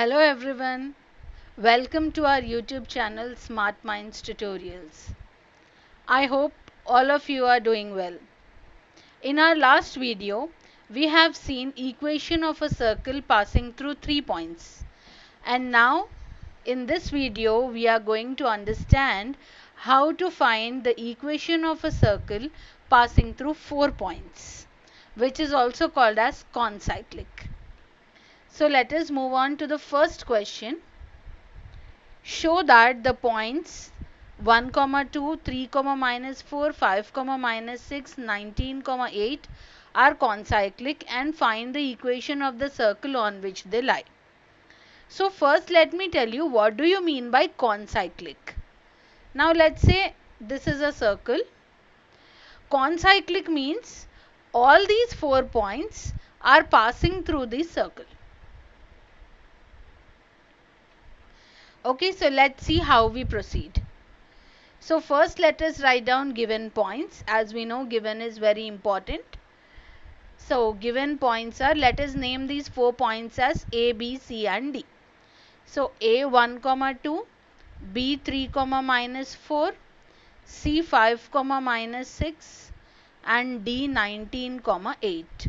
Hello everyone, welcome to our YouTube channel Smart Minds Tutorials. I hope all of you are doing well. In our last video, we have seen equation of a circle passing through 3 points. And now, in this video, we are going to understand how to find the equation of a circle passing through 4 points, which is also called as concyclic. So let us move on to the first question. Show that the points 1, 2, 3, minus 4, 5, minus 6, 19, 8 are concyclic and find the equation of the circle on which they lie. So first let me tell you what do you mean by concyclic. Now let's say this is a circle. Concyclic means all these 4 points are passing through this circle. Okay, so let's see how we proceed. So first let us write down given points. As we know, given is very important. So given points are, let us name these 4 points as A, B, C and D. So A 1, 2, B 3, minus 4, C 5, minus 6 and D 19, 8.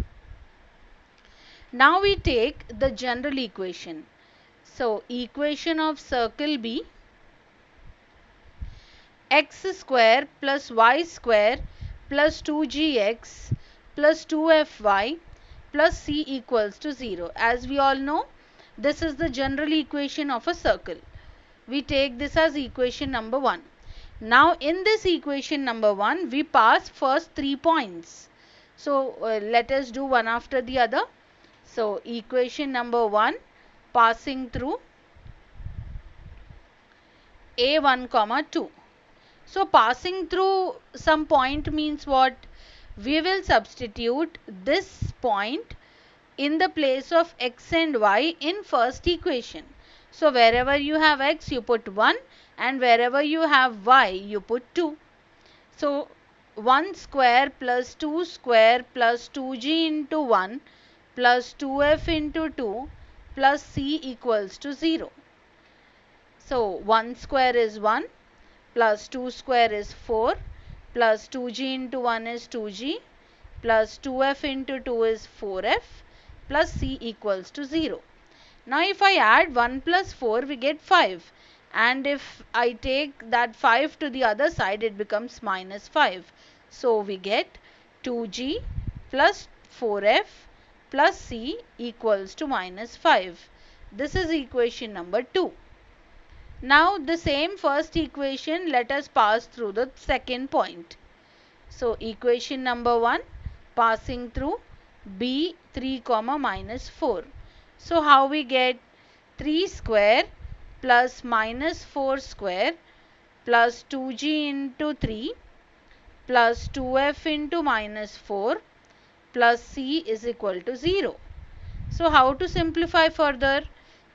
Now we take the general equation. So equation of circle B, x square plus y square plus 2gx plus 2fy plus c equals to 0. As we all know, this is the general equation of a circle. We take this as equation number 1. Now in this equation number 1, we pass first 3 points. So let us do one after the other. So equation number 1 passing through A1, 2. So passing through some point means what? We will substitute this point in the place of x and y in first equation. So wherever you have x you put 1 and wherever you have y you put 2. So 1 square plus 2 square plus 2g into 1 plus 2f into 2 plus c equals to 0. So 1 square is 1 plus 2 square is 4 plus 2g into 1 is 2g plus 2f into 2 is 4f plus c equals to 0. Now if I add 1 plus 4 we get 5, and if I take that 5 to the other side it becomes minus 5. So we get 2g plus 4f plus c equals to minus 5. This is equation number 2. Now the same first equation let us pass through the second point. So equation number 1 passing through B 3, minus 4. So how we get 3 square plus minus 4 square plus 2g into 3 plus 2f into minus 4 plus c is equal to 0. So how to simplify further?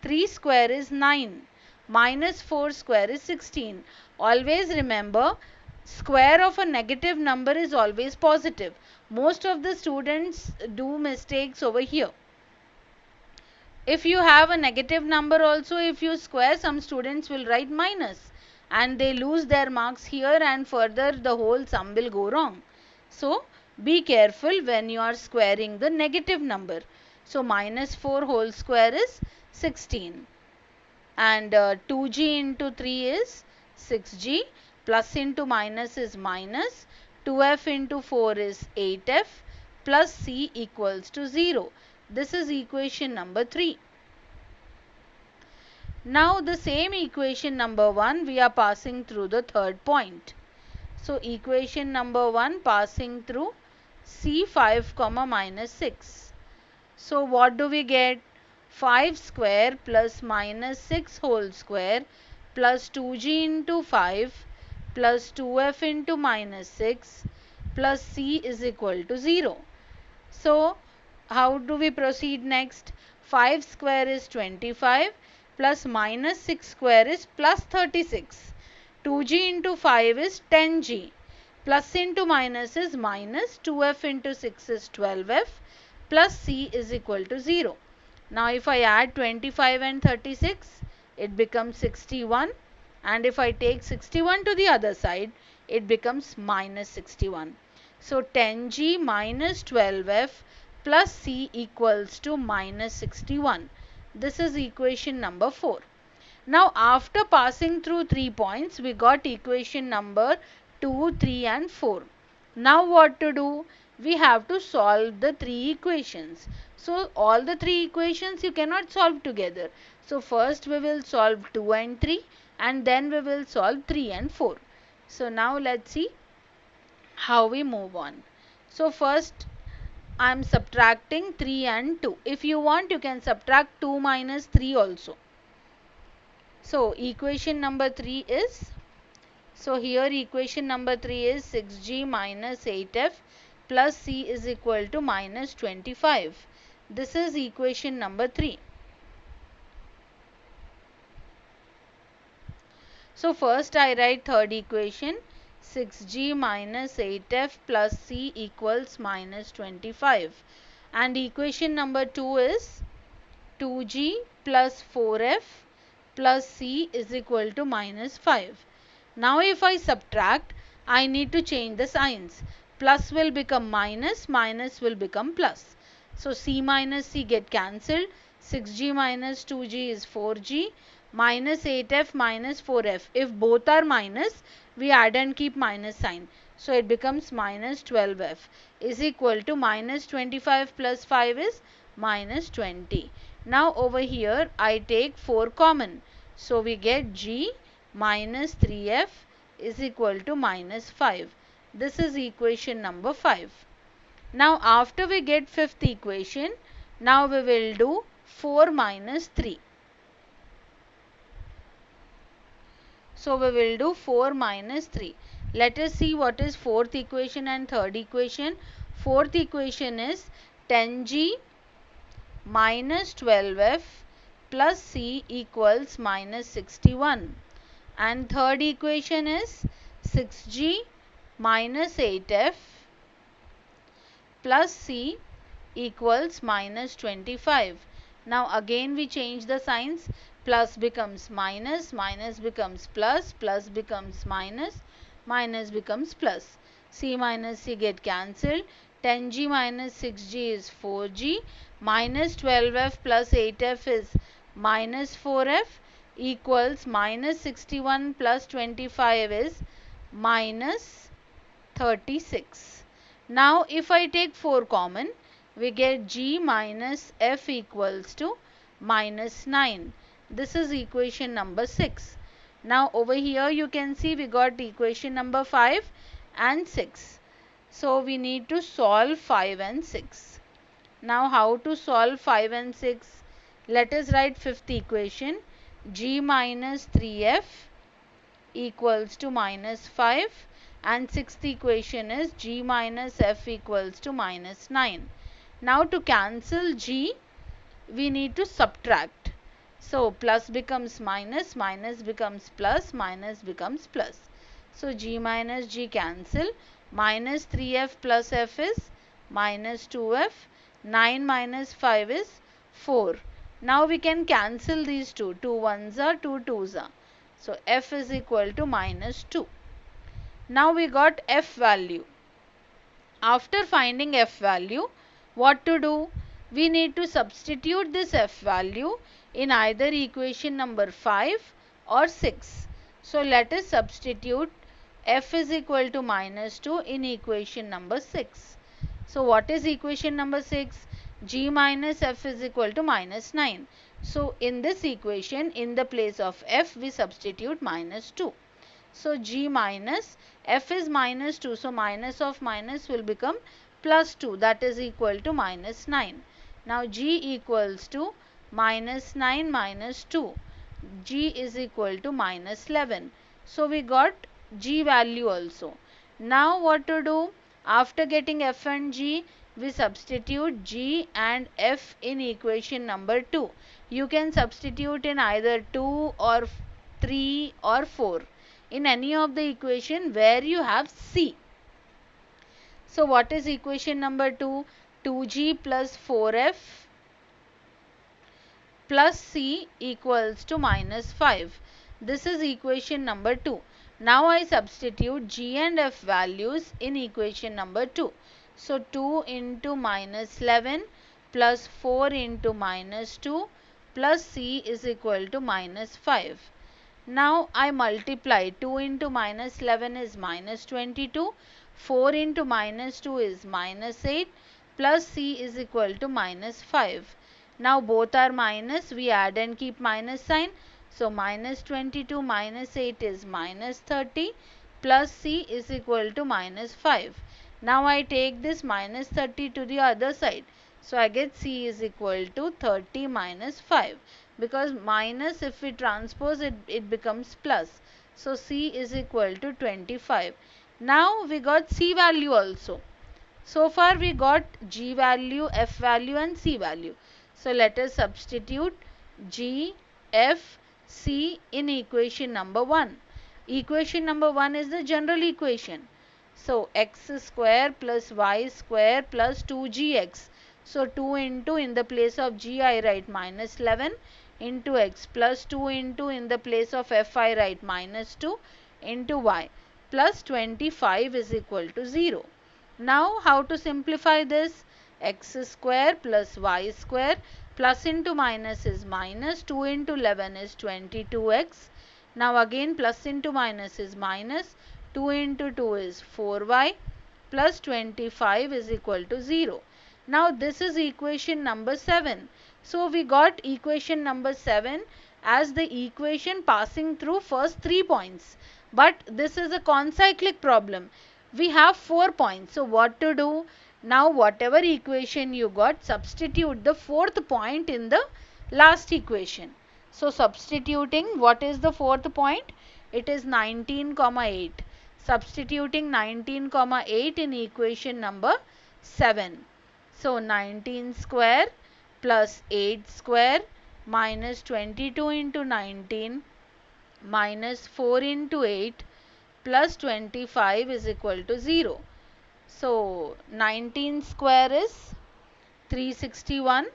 3 square is 9. Minus 4 square is 16. Always remember, square of a negative number is always positive. Most of the students do mistakes over here. If you have a negative number also, if you square, some students will write minus and they lose their marks here and further the whole sum will go wrong. So be careful when you are squaring the negative number. So minus 4 whole square is 16. And 2g into 3 is 6g, plus into minus is minus, 2f into 4 is 8f, plus c equals to 0. This is equation number 3. Now the same equation number 1 we are passing through the third point. So equation number 1 passing through c5, minus 6. So what do we get? 5 square plus minus 6 whole square plus 2g into 5 plus 2f into minus 6 plus c is equal to 0. So how do we proceed next? 5 square is 25 plus minus 6 square is plus 36. 2g into 5 is 10g. Plus into minus is minus, 2f into 6 is 12f plus c is equal to 0. Now if I add 25 and 36, it becomes 61, and if I take 61 to the other side, it becomes minus 61. So 10G minus 12F plus C equals to minus 61. This is equation number 4. Now after passing through 3 points, we got equation number 2, 3 and 4. Now what to do? We have to solve the 3 equations. So all the 3 equations you cannot solve together. So first we will solve 2 and 3, and then we will solve 3 and 4. So now let's see how we move on. So first I am subtracting 3 and 2. If you want, you can subtract 2 minus 3 also. So equation number 3 is, so here equation number 3 is 6G minus 8F plus C is equal to minus 25. This is equation number 3. So first I write third equation, 6G minus 8F plus C equals minus 25. And equation number 2 is 2G plus 4F plus C is equal to minus 5. Now if I subtract, I need to change the signs. Plus will become minus, minus will become plus. So C minus C get cancelled. 6G minus 2G is 4G, minus 8F minus 4F. If both are minus, we add and keep minus sign. So it becomes minus 12F is equal to minus 25 plus 5 is minus 20. Now over here I take 4 common. So we get G minus 3F is equal to minus 5. This is equation number 5. Now after we get fifth equation, now we will do 4 minus 3. So we will do 4 minus 3. Let us see what is fourth equation and third equation. Fourth equation is 10G minus 12F plus C equals minus 61. And third equation is 6G minus 8F plus C equals minus 25. Now again we change the signs. Plus becomes minus, minus becomes plus, plus becomes minus, minus becomes plus. C minus C get cancelled. 10G minus 6G is 4G. Minus 12F plus 8F is minus 4F equals minus 61 plus 25 is minus 36. Now if I take 4 common, we get G minus F equals to minus 9. This is equation number 6. Now over here you can see we got equation number 5 and 6. So we need to solve 5 and 6. Now how to solve 5 and 6? Let us write fifth equation. G minus 3F equals to minus 5, and sixth equation is G minus F equals to minus 9. Now to cancel G, we need to subtract. So plus becomes minus, minus becomes plus, minus becomes plus. So G minus G cancel. Minus 3F plus F is minus 2F. 9 minus 5 is 4. Now we can cancel these two. 2 ones are, 2 twos are. So F is equal to minus 2. Now we got F value. After finding F value, what to do? We need to substitute this F value in either equation number 5 or 6. So let us substitute F is equal to minus 2 in equation number 6. So what is equation number 6? G minus F is equal to minus 9. So in this equation, in the place of F, we substitute minus 2. So G minus F is minus 2. So minus of minus will become plus 2. That is equal to minus 9. Now G equals to minus 9 minus 2. G is equal to minus 11. So we got G value also. Now what to do? After getting F and G, we substitute G and F in equation number 2. You can substitute in either 2 or 3 or 4. In any of the equation where you have C. So what is equation number 2? 2G plus 4F plus c equals to minus 5. This is equation number 2. Now I substitute g and f values in equation number 2. So 2 into minus 11 plus 4 into minus 2 plus c is equal to minus 5. Now I multiply. 2 into minus 11 is minus 22. 4 into minus 2 is minus 8 plus c is equal to minus 5. Now both are minus. We add and keep minus sign. So minus 22 minus 8 is minus 30 plus c is equal to minus 5. Now I take this minus 30 to the other side. So I get c is equal to 30 minus 5, because minus, if we transpose it, it becomes plus. So c is equal to 25. Now we got c value also. So far we got g value, f value and c value. So let us substitute g, f, c in equation number 1. Equation number 1 is the general equation. So x square plus y square plus 2gx. So 2 into, in the place of g I write minus 11 into x, plus 2 into, in the place of f I write minus 2 into y, plus 25 is equal to 0. Now how to simplify this? X square plus y square, plus into minus is minus, 2 into 11 is 22x. Now again plus into minus is minus, 2 into 2 is 4y plus 25 is equal to 0. Now this is equation number 7. So we got equation number 7 as the equation passing through first 3 points. But this is a concyclic problem. We have 4 points. So what to do? Now whatever equation you got, substitute the 4th point in the last equation. So substituting, what is the 4th point? It is 19, 8. Substituting 19, 8 in equation number 7. So 19 square plus 8 square minus 22 into 19 minus 4 into 8 plus 25 is equal to 0. So 19 square is 361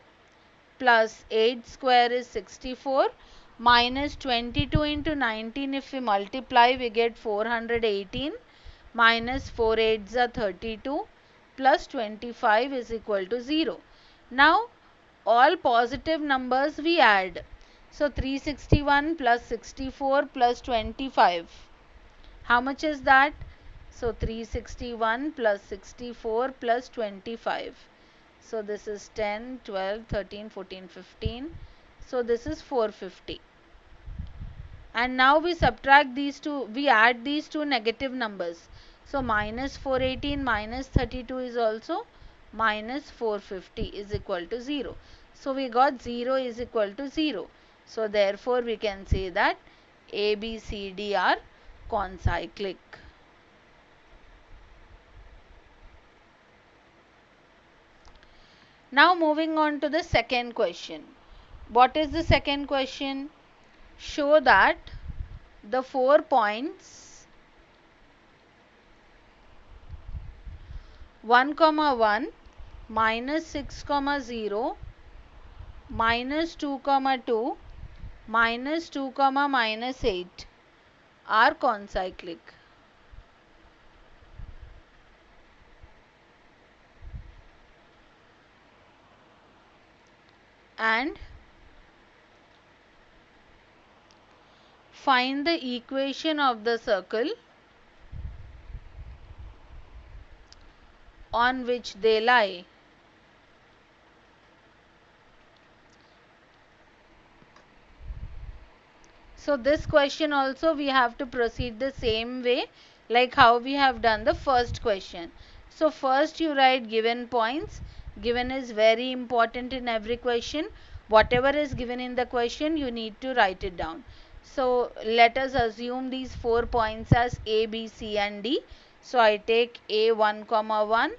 plus 8 square is 64 minus 22 into 19, if we multiply we get 418 minus 4 8s are 32 plus 25 is equal to 0. Now all positive numbers we add. So 361 plus 64 plus 25. How much is that? So 361 plus 64 plus 25. So this is 10, 12, 13, 14, 15. So this is 450. And now we subtract these two, we add these two negative numbers. So minus 418 minus 32 is also minus 450 is equal to 0. So we got 0 is equal to 0. So therefore we can say that A, B, C, D are concyclic. Now moving on to the second question. What is the second question? Show that the 4 points 1, 1, minus 6, 0, minus 2, 2, minus 2, minus 8 are concyclic. And find the equation of the circle on which they lie. So this question also we have to proceed the same way like how we have done the first question. So first you write given points. Given is very important in every question. Whatever is given in the question you need to write it down. So let us assume these 4 points as A, B, C and D. So I take A 1, 1,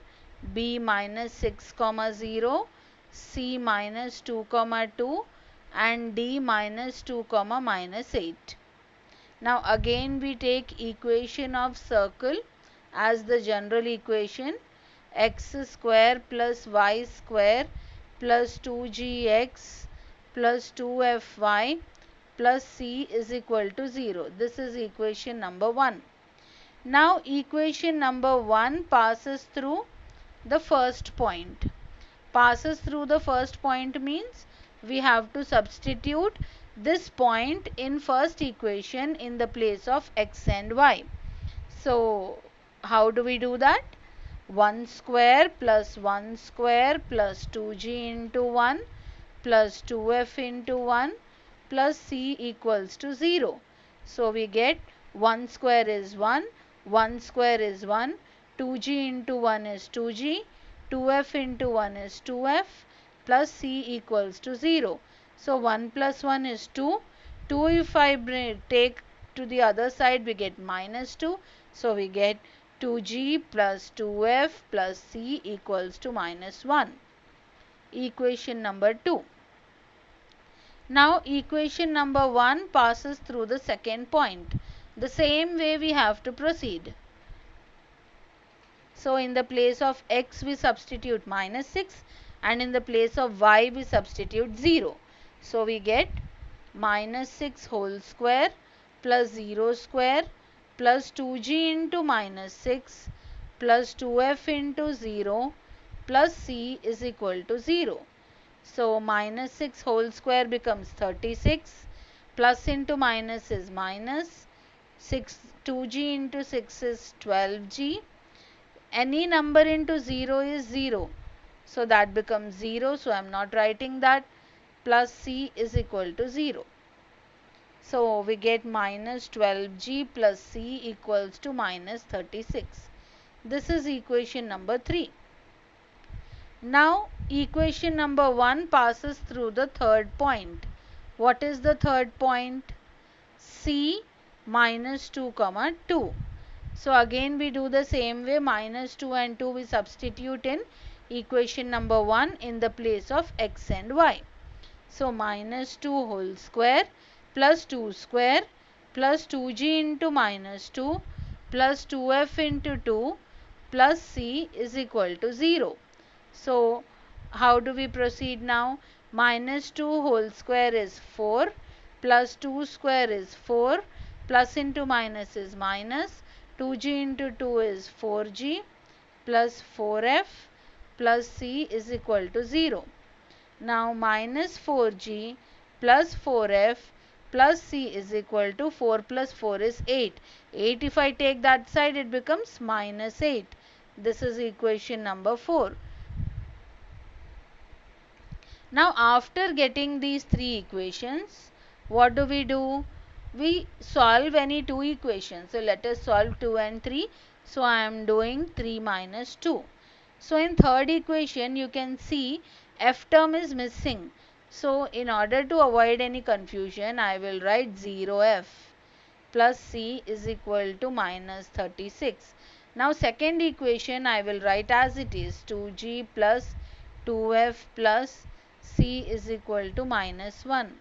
B minus 6, 0, C minus 2, 2 and D minus 2, minus 8. Now again we take equation of circle as the general equation. X square plus y square plus 2gx plus 2fy plus c is equal to 0. This is equation number 1. Now equation number 1 passes through the first point. Passes through the first point means we have to substitute this point in first equation in the place of x and y. So how do we do that? 1 square plus 1 square plus 2g into 1 plus 2f into 1 plus c equals to 0. So we get 1 square is 1, 1 square is 1, 2g into 1 is 2g, 2f into 1 is 2f plus c equals to 0. So 1 plus 1 is 2. 2 if I take to the other side we get minus 2. So we get 2g plus 2f plus c equals to minus 1. Equation number 2. Now equation number 1 passes through the second point. The same way we have to proceed. So in the place of x we substitute minus 6 and in the place of y we substitute 0. So we get minus 6 whole square plus 0 square plus 2g into minus 6 plus 2f into 0 plus c is equal to 0. So minus 6 whole square becomes 36, plus into minus is minus, 2g into 6 is 12g. Any number into 0 is 0. So that becomes 0. So I am not writing that. Plus c is equal to 0. So we get minus 12g plus c equals to minus 36. This is equation number 3. Now equation number 1 passes through the third point. What is the third point? C minus 2 comma 2. So again we do the same way, minus 2 and 2 we substitute in equation number 1 in the place of x and y. So minus 2 whole square plus 2 square plus 2g into minus 2 plus 2f into 2 plus c is equal to 0. So how do we proceed now? Minus 2 whole square is 4 plus 2 square is 4 plus into minus is minus, 2g into 2 is 4g plus 4f plus c is equal to 0. Now minus 4g plus 4f plus c is equal to 4 plus 4 is 8. 8 if I take that side it becomes minus 8. This is equation number 4. Now after getting these three equations, what do? We solve any two equations. So let us solve 2 and 3. So I am doing 3 minus 2. So in third equation you can see f term is missing. So in order to avoid any confusion I will write 0f plus c is equal to minus 36. Now second equation I will write as it is, 2g plus 2f plus c is equal to minus 1.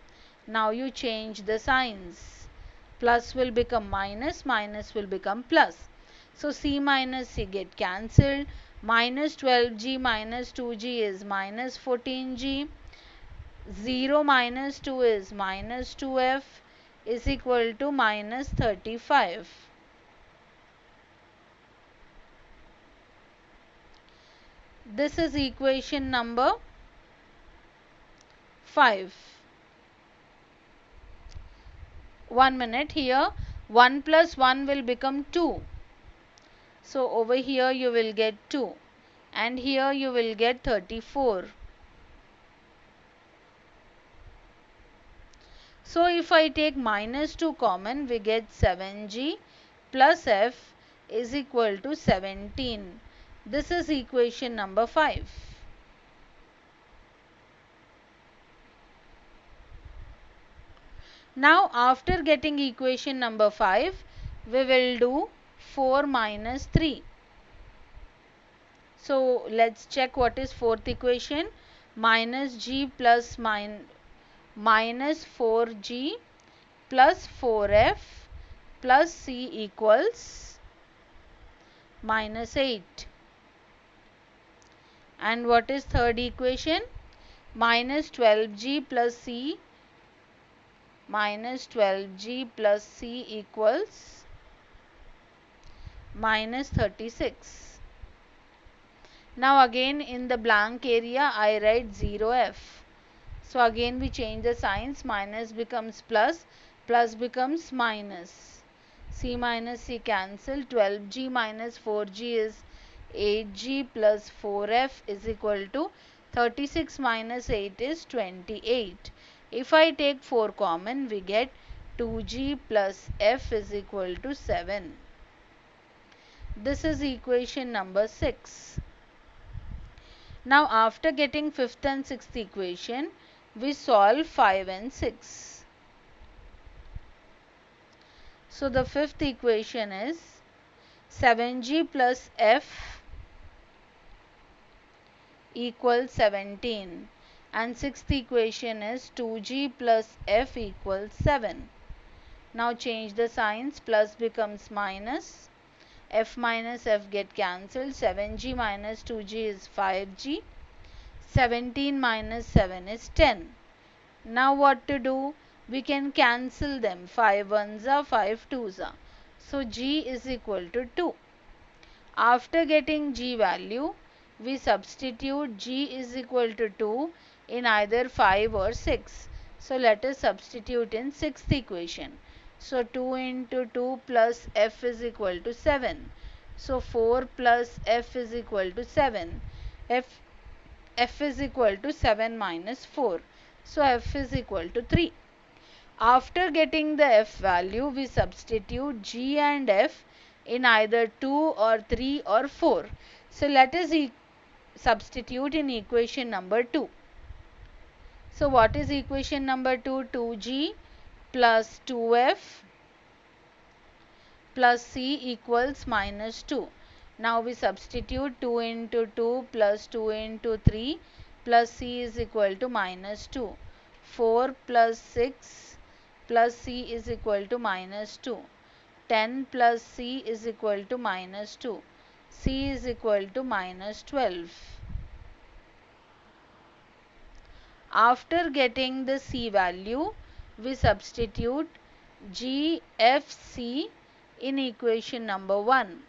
Now you change the signs. Plus will become minus, minus will become plus. So c minus c get cancelled. Minus 12g minus 2g is minus 14g. 0 minus 2 is minus 2f is equal to minus 35. This is equation number 5. 1 minute, here 1 plus 1 will become 2. So over here you will get 2 and here you will get 34. So if I take minus 2 common we get 7g plus f is equal to 17. This is equation number 5. Now after getting equation number 5 we will do 4 minus 3. So let's check what is fourth equation. Minus g plus minus 4g plus 4f plus c equals minus 8. And what is third equation? minus 12g plus c minus 12g plus c equals minus 36. Now again in the blank area I write 0f. So again we change the signs, minus becomes plus, plus becomes minus. C minus C cancel, 12g minus 4g is 8g plus 4f is equal to 36 minus 8 is 28. If I take 4 common, we get 2g plus f is equal to 7. This is equation number 6. Now after getting 5th and 6th equation, we solve 5 and 6. So the 5th equation is 7g plus f equals 17 and 6th equation is 2g plus f equals 7. Now change the signs, plus becomes minus, f minus f get cancelled, 7g minus 2g is 5g, 17 minus 7 is 10. Now what to do? We can cancel them, 5 ones are 5 twos are. So g is equal to 2. After getting g value, we substitute g is equal to 2 in either 5 or 6. So let us substitute in 6th equation. So 2 into 2 plus f is equal to 7. So 4 plus f is equal to 7. f is equal to 7 minus 4. So f is equal to 3. After getting the f value, we substitute g and f in either 2 or 3 or 4. So let us substitute in equation number 2. So what is equation number 2? 2g plus 2f plus c equals minus 2. Now we substitute 2 into 2 plus 2 into 3 plus c is equal to minus 2. 4 plus 6 plus c is equal to minus 2. 10 plus c is equal to minus 2. C is equal to minus 12. After getting the c value, we substitute g, f, c in equation number 1.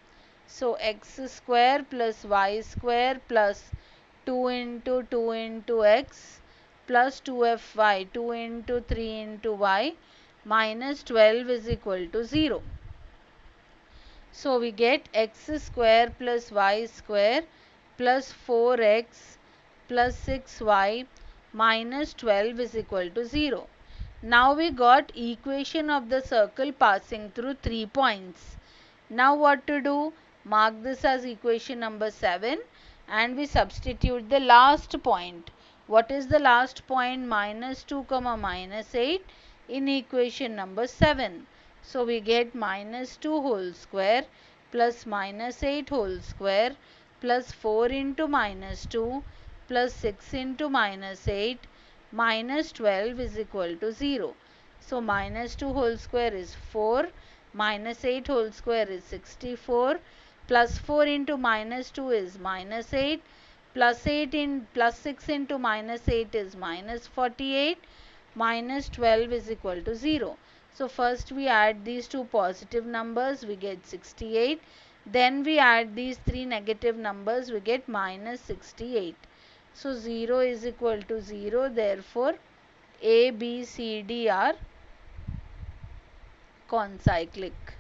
So x square plus y square plus 2 into x plus 2fy, 2 into 3 into y minus 12 is equal to 0. So we get x square plus y square plus 4x plus 6y minus 12 is equal to 0. Now we got equation of the circle passing through 3 points. Now what to do? Mark this as equation number 7 and we substitute the last point. What is the last point? Minus 2 comma minus 8 in equation number 7. So we get minus 2 whole square plus minus 8 whole square plus 4 into minus 2 plus 6 into minus 8 minus 12 is equal to 0. So minus 2 whole square is 4, minus 8 whole square is 64, plus 4 into minus 2 is minus 8, plus 8 in plus 6 into minus 8 is minus 48, minus 12 is equal to 0. So first we add these two positive numbers, we get 68. Then we add these three negative numbers, we get minus 68. So 0 is equal to 0. Therefore, A, B, C, D are concyclic.